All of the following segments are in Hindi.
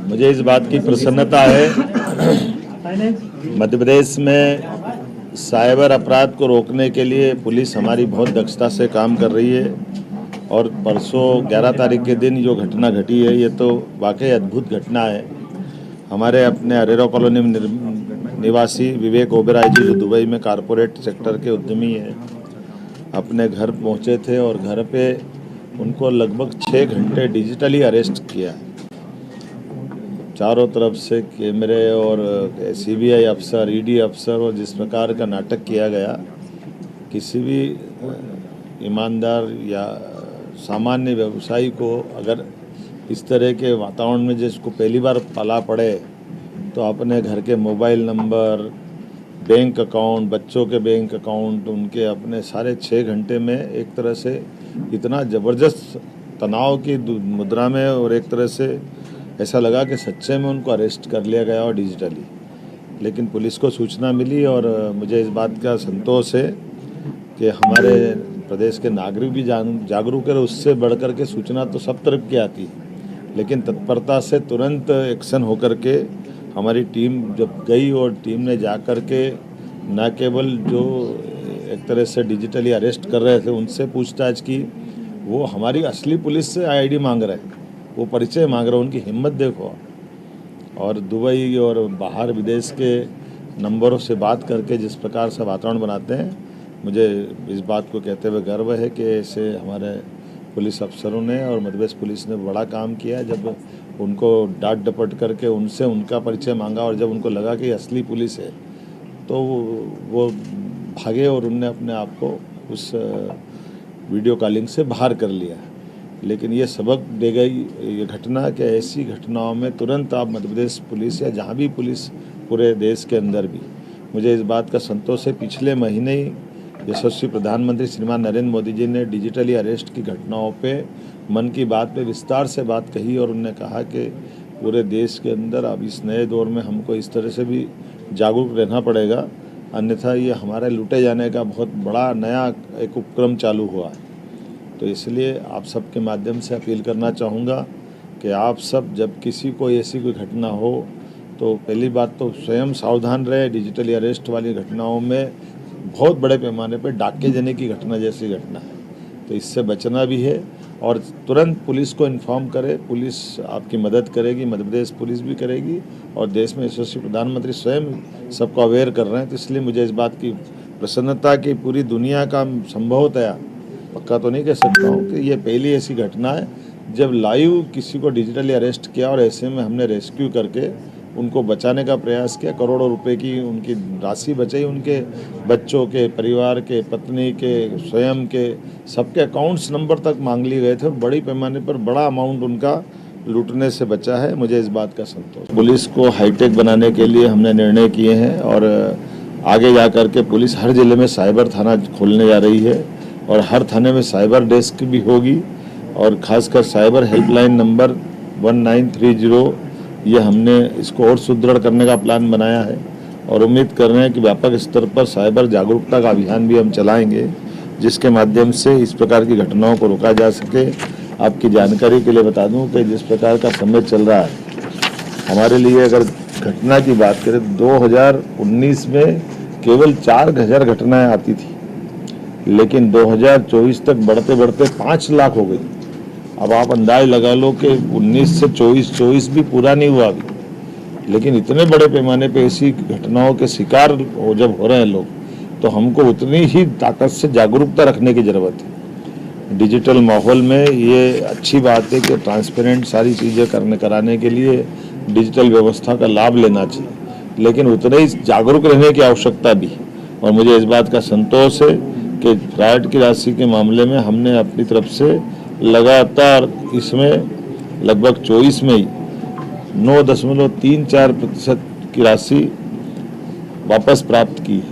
मुझे इस बात की प्रसन्नता है मध्य प्रदेश में साइबर अपराध को रोकने के लिए पुलिस हमारी बहुत दक्षता से काम कर रही है। और परसों 11 तारीख के दिन जो घटना घटी है ये तो वाकई अद्भुत घटना है। हमारे अपने अरेरा कॉलोनी में निवासी विवेक ओबेरॉय जी जो दुबई में कारपोरेट सेक्टर के उद्यमी हैं, अपने घर पहुंचे थे और घर पे उनको लगभग 6 घंटे डिजिटली अरेस्ट किया। चारों तरफ से कैमरे और सीबीआई अफसर, ईडी अफसर, और जिस प्रकार का नाटक किया गया, किसी भी ईमानदार या सामान्य व्यवसायी को अगर इस तरह के वातावरण में जिसको पहली बार पाला पड़े तो अपने घर के मोबाइल नंबर, बैंक अकाउंट, बच्चों के बैंक अकाउंट, उनके अपने सारे 6 घंटे में एक तरह से इतना ज़बरदस्त तनाव की मुद्रा में, और एक तरह से ऐसा लगा कि सच्चे में उनको अरेस्ट कर लिया गया और डिजिटली। लेकिन पुलिस को सूचना मिली और मुझे इस बात का संतोष है कि हमारे प्रदेश के नागरिक भी जागरूक है। उससे बढ़कर के सूचना तो सब तरफ की आती है, लेकिन तत्परता से तुरंत एक्शन होकर के हमारी टीम जब गई और टीम ने जा कर के न केवल जो एक तरह से डिजिटली अरेस्ट कर रहे थे उनसे पूछताछ की, वो हमारी असली पुलिस से आईडी मांग रहे हैं, वो परिचय मांग रहे हैं। उनकी हिम्मत देखो। और दुबई और बाहर विदेश के नंबरों से बात करके जिस प्रकार से वातावरण बनाते हैं, मुझे इस बात को कहते हुए गर्व है कि ऐसे हमारे पुलिस अफसरों ने और मध्य प्रदेश पुलिस ने बड़ा काम किया। जब उनको डांट डपट करके उनसे उनका परिचय मांगा और जब उनको लगा कि असली पुलिस है तो वो भागे और उनने अपने आप को उस वीडियो कॉलिंग से बाहर कर लिया। लेकिन ये सबक दे गई ये घटना कि ऐसी घटनाओं में तुरंत आप मध्य प्रदेश पुलिस या जहाँ भी पुलिस पूरे देश के अंदर भी, मुझे इस बात का संतोष है। पिछले महीने ही यशस्वी प्रधानमंत्री श्रीमान नरेंद्र मोदी जी ने डिजिटली अरेस्ट की घटनाओं पे मन की बात पे विस्तार से बात कही और उन्होंने कहा कि पूरे देश के अंदर अब इस नए दौर में हमको इस तरह से भी जागरूक रहना पड़ेगा, अन्यथा ये हमारे लूटे जाने का बहुत बड़ा नया एक उपक्रम चालू हुआ है। तो इसलिए आप सबके माध्यम से अपील करना चाहूँगा कि आप सब जब किसी को ऐसी कोई घटना हो तो पहली बात तो स्वयं सावधान रहे। डिजिटली अरेस्ट वाली घटनाओं में बहुत बड़े पैमाने पर डाके देने की घटना जैसी घटना है, तो इससे बचना भी है और तुरंत पुलिस को इन्फॉर्म करें। पुलिस आपकी मदद करेगी, मध्य प्रदेश पुलिस भी करेगी और देश में यशस्वी प्रधानमंत्री स्वयं सबको अवेयर कर रहे हैं। तो इसलिए मुझे इस बात की प्रसन्नता की पूरी दुनिया का संभवतः, पक्का तो नहीं कह सकता हूँ कि ये पहली ऐसी घटना है जब लाइव किसी को डिजिटली अरेस्ट किया और ऐसे में हमने रेस्क्यू करके उनको बचाने का प्रयास किया। करोड़ों रुपए की उनकी राशि बचाई, उनके बच्चों के, परिवार के, पत्नी के, स्वयं के, सबके अकाउंट्स नंबर तक मांग लिए गए थे। बड़ी पैमाने पर बड़ा अमाउंट उनका लूटने से बचा है। मुझे इस बात का संतोष। पुलिस को हाईटेक बनाने के लिए हमने निर्णय किए हैं और आगे जा कर के पुलिस हर जिले में साइबर थाना खोलने जा रही है और हर थाने में साइबर डेस्क भी होगी और ख़ासकर साइबर हेल्पलाइन नंबर 1930, ये हमने इसको और सुदृढ़ करने का प्लान बनाया है और उम्मीद कर रहे हैं कि व्यापक स्तर पर साइबर जागरूकता का अभियान भी हम चलाएंगे, जिसके माध्यम से इस प्रकार की घटनाओं को रोका जा सके। आपकी जानकारी के लिए बता दूं कि जिस प्रकार का समय चल रहा है, हमारे लिए अगर घटना की बात करें 2019 में केवल 4000 घटनाएँ आती थी, लेकिन 2024 तक बढ़ते बढ़ते 5 लाख हो गई। अब आप अंदाज लगा लो कि 19 से 24 भी पूरा नहीं हुआ अभी, लेकिन इतने बड़े पैमाने पे ऐसी घटनाओं के शिकार जब हो रहे हैं लोग, तो हमको उतनी ही ताकत से जागरूकता रखने की ज़रूरत है। डिजिटल माहौल में ये अच्छी बात है कि ट्रांसपेरेंट सारी चीज़ें कराने के लिए डिजिटल व्यवस्था का लाभ लेना चाहिए, लेकिन उतने ही जागरूक रहने की आवश्यकता भी है। और मुझे इस बात का संतोष है कि फ्रॉड की राशि के मामले में हमने अपनी तरफ से लगातार इसमें लगभग 24 में ही 9.34% की राशि वापस प्राप्त की,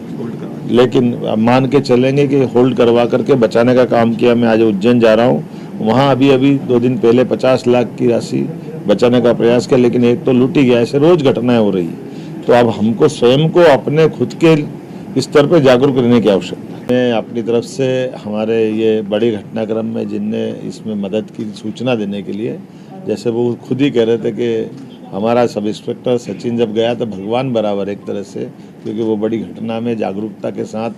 लेकिन अब मान के चलेंगे कि होल्ड करवा करके बचाने का काम किया। मैं आज उज्जैन जा रहा हूँ, वहाँ अभी 2 दिन पहले 50 लाख की राशि बचाने का प्रयास किया, लेकिन एक तो लूट ही गया। ऐसे रोज़ घटनाएं हो रही है, तो अब हमको स्वयं को अपने खुद के स्तर पर जागरूक रहने की आवश्यकता है। मैं अपनी तरफ से हमारे ये बड़ी घटनाक्रम में जिनने इसमें मदद की सूचना देने के लिए, जैसे वो खुद ही कह रहे थे कि हमारा सब इंस्पेक्टर सचिन जब गया तो भगवान बराबर एक तरह से, क्योंकि वो बड़ी घटना में जागरूकता के साथ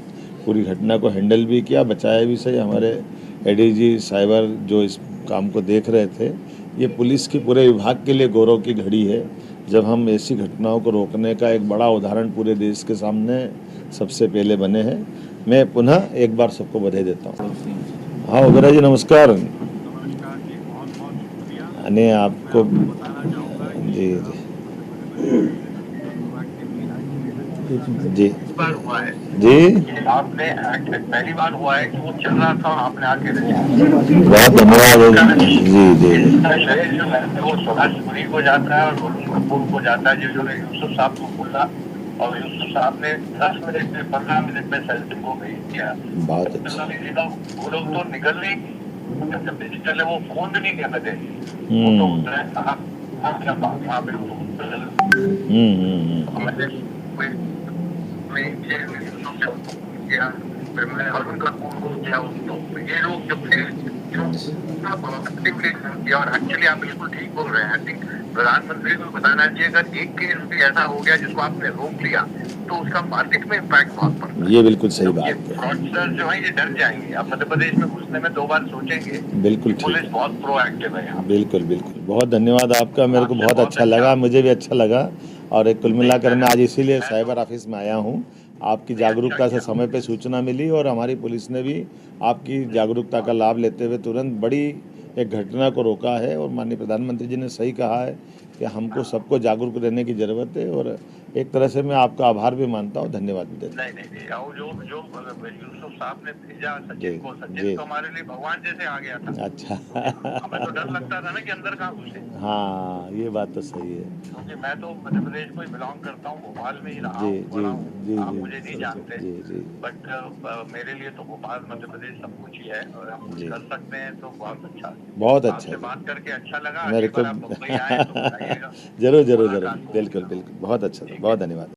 पूरी घटना को हैंडल भी किया, बचाया भी सही। हमारे एडीजी साइबर जो इस काम को देख रहे थे, ये पुलिस की पूरे विभाग के लिए गौरव की घड़ी है जब हम ऐसी घटनाओं को रोकने का एक बड़ा उदाहरण पूरे देश के सामने सबसे पहले बने हैं। मैं पुनः एक बार सबको बधाई देता हूँ। हाँ ओबेरॉय जी नमस्कार। नहीं आपको जी जी बार हुआ है जी कि आपने पहली बार हुआ है कि वो चल रहा था और आपने आके बहुत धन्यवाद जी जी इसका श्रेय जो है वो सुभाषपुरी को जाता है और वरुण कपूर को जाता है, जिन्होंने यूसुफ साहब को बोला और यूसुफ साहब ने 10 मिनट में 15 मिनट में सचिन को भेज दिया। बहुत अच्छा। वो लोग तो निकल नहीं, जब डिजिटल है वो फोन भी नहीं कर रहे थे, वो तो क्या बात यहाँ पे ये लोग जब और एक्चुअली आप बिल्कुल ठीक बोल रहे हैं। आई थिंक प्रधानमंत्री को बताना चाहिए, अगर एक केस भी ऐसा हो गया जिसको आपने रोक लिया तो उसका मार्केट में इम्पैक्ट बहुत पड़ता है। ये बिल्कुल सही बात है। फ्रॉडस्टर जो है ये डर जाएंगे, अब मध्य प्रदेश में घुसने में 2 बार सोचेंगे। बिल्कुल पुलिस बहुत प्रोएक्टिव है यहाँ। बिल्कुल बिल्कुल, बहुत धन्यवाद आपका, मेरे को बहुत अच्छा लगा, मुझे भी अच्छा लगा। और एक कुल मिलाकर मैं आज इसीलिए साइबर ऑफिस में आया हूँ। आपकी जागरूकता से समय पे सूचना मिली और हमारी पुलिस ने भी आपकी जागरूकता का लाभ लेते हुए तुरंत बड़ी एक घटना को रोका है। और माननीय प्रधानमंत्री जी ने सही कहा है कि हमको सबको जागरूक रहने की ज़रूरत है। और एक तरह से मैं आपका आभार भी मानता हूँ, धन्यवाद भी देता हूँ। नहीं और जो यूसुफ साहब ने भेजा सचिन को, सचिन तो हमारे लिए भगवान जैसे आ गया था। अच्छा हमें तो डर लगता था ना कि अंदर कहाँ घुसे। हाँ ये बात तो सही है। क्योंकि मैं तो मध्य प्रदेश को ही बिलोंग करता हूँ, भोपाल में ही रहा हूँ, बड़ा हूँ, आप मुझे नहीं जानते, बट मेरे लिए तो भोपाल मध्य प्रदेश सब कुछ ही है और हम कुछ कर सकते हैं तो बहुत अच्छा। बहुत अच्छा, आपसे बात करके अच्छा लगा। मेरे को आप मुंबई आए तो बताइएगा। जरूर जरूर जरूर, बिल्कुल बिल्कुल, बहुत अच्छा था, बहुत धन्यवाद।